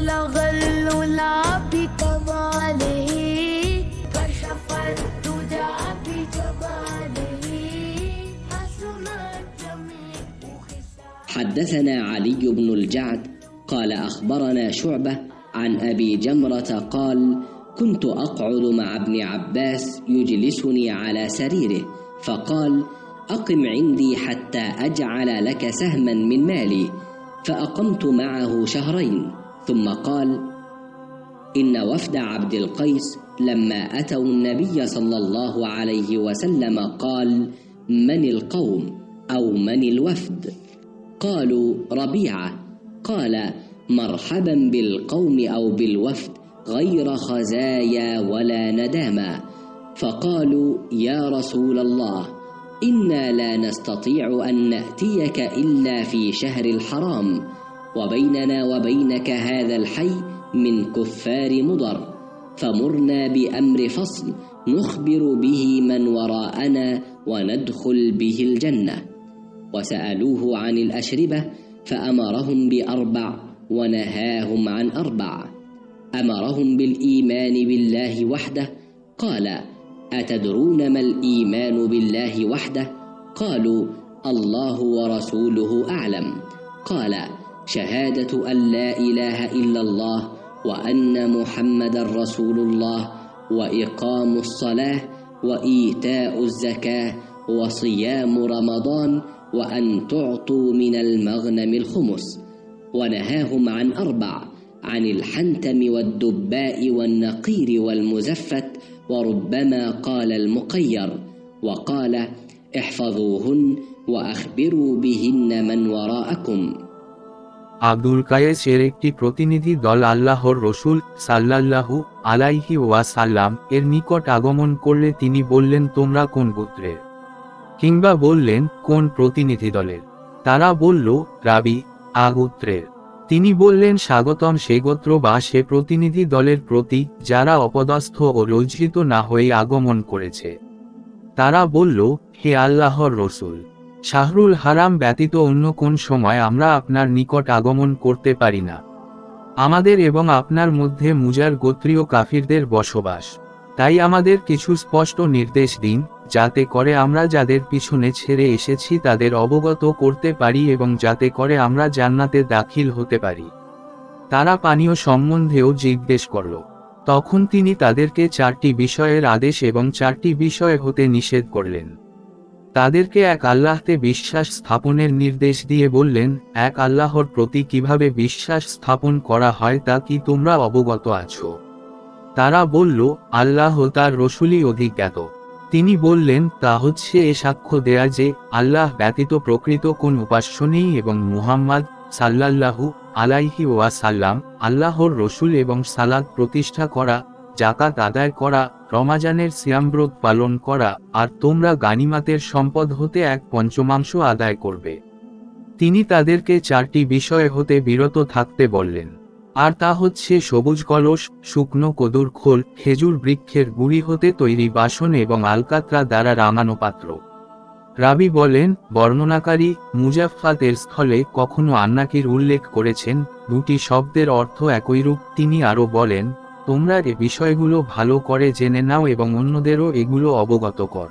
بلغ العلا بكماله كشف الدجى بجماله حسنت جميع خصاله. حدثنا علي بن الجعد قال أخبرنا شعبة عن أبي جمرة قال: كنت أقعد مع ابن عباس يجلسني على سريره فقال: أقم عندي حتى أجعل لك سهما من مالي، فأقمت معه شهرين، ثم قال: إن وفد عبد القيس لما أتوا النبي صلى الله عليه وسلم قال: من القوم أو من الوفد؟ قالوا: ربيعة. قال: مرحبا بالقوم أو بالوفد غير خزايا ولا ندامة. فقالوا: يا رسول الله، إنا لا نستطيع أن نأتيك إلا في شهر الحرام، وبيننا وبينك هذا الحي من كفار مضر، فمرنا بأمر فصل نخبر به من وراءنا وندخل به الجنة. وسألوه عن الأشربة فأمرهم ب4 ونهاهم عن 4. أمرهم بالإيمان بالله وحده. قال: أتدرون ما الإيمان بالله وحده؟ قالوا: الله ورسوله أعلم. قال: شهادة أن لا إله إلا الله وأن محمد رسول الله، وإقام الصلاة، وإيتاء الزكاة، وصيام رمضان، وأن تعطوا من المغنم الخمس. ونهاهم عن 4: عن الحنتم والدباء والنقير والمزفت، وربما قال المقير. وقال: احفظوهن وأخبروا بهن من وراءكم. আব্দুল কায়েসের একটি প্রতিনিধি দল আল্লাহর রসূল সাল্লাল্লাহু আলাইহি ওয়াসাল্লাম এর নিকট আগমন করলে তিনি বললেন, তোমরা কোন গোত্রের? কিংবা বললেন, কোন প্রতিনিধি দলের? তারা বলল, রাবি আ গোত্রের। তিনি বললেন, স্বাগতম সে গোত্র বা সে প্রতিনিধি দলের প্রতি যারা অপদস্থ ও লজ্জিত না হয়ে আগমন করেছে। তারা বলল, হে আল্লাহর রসূল, শাহরুল হারাম ব্যতীত অন্য কোন সময় আমরা আপনার নিকট আগমন করতে পারি না। আমাদের এবং আপনার মধ্যে মুজার গোত্রীয় কাফিরদের বসবাস, তাই আমাদের কিছু স্পষ্ট নির্দেশ দিন, যাতে করে আমরা যাদের পিছনে ছেড়ে এসেছি তাদের অবগত করতে পারি এবং যাতে করে আমরা জান্নাতে দাখিল হতে পারি। তারা পানীয় সম্বন্ধেও জিজ্ঞেস করল। তখন তিনি তাদেরকে 4টি বিষয়ের আদেশ এবং 4টি বিষয় হতে নিষেধ করলেন। তাদেরকে এক আল্লাহতে বিশ্বাস স্থাপনের নির্দেশ দিয়ে বললেন, এক আল্লাহর প্রতি কিভাবে বিশ্বাস স্থাপন করা হয় তা কি তোমরা অবগত আছো? তারা বলল, আল্লাহ তার রসূলই অধিক জ্ঞাত। তিনি বললেন, তা হচ্ছে এ সাক্ষ্য দেয়া যে আল্লাহ ব্যতীত প্রকৃত কোন উপাস্য নেই এবং মুহাম্মদ সাল্লাল্লাহু আলাইহি ওয়াসাল্লাম আল্লাহর রসূল, এবং সালাত প্রতিষ্ঠা করা, জাকাত আদায় করা, রমাজানের সিয়ামব্রত পালন করা, আর তোমরা গানিমাতের সম্পদ হতে 1/5 আদায় করবে। তিনি তাদেরকে 4টি বিষয় হতে বিরত থাকতে বললেন, আর তা হচ্ছে সবুজ কলস, শুকনো কদুর খোল, খেজুর বৃক্ষের গুঁড়ি হতে তৈরি বাসন এবং আলকাতরা দ্বারা রাঙানো পাত্র। রাবি বলেন, বর্ণনাকারী মুজাফফাতের স্থলে কখনো আন্নাকির উল্লেখ করেছেন, 2টি শব্দের অর্থ একইরূপ। তিনি আরও বলেন, তোমরা এ বিষয়গুলো ভালো করে জেনে নাও এবং অন্যদেরও এগুলো অবগত কর।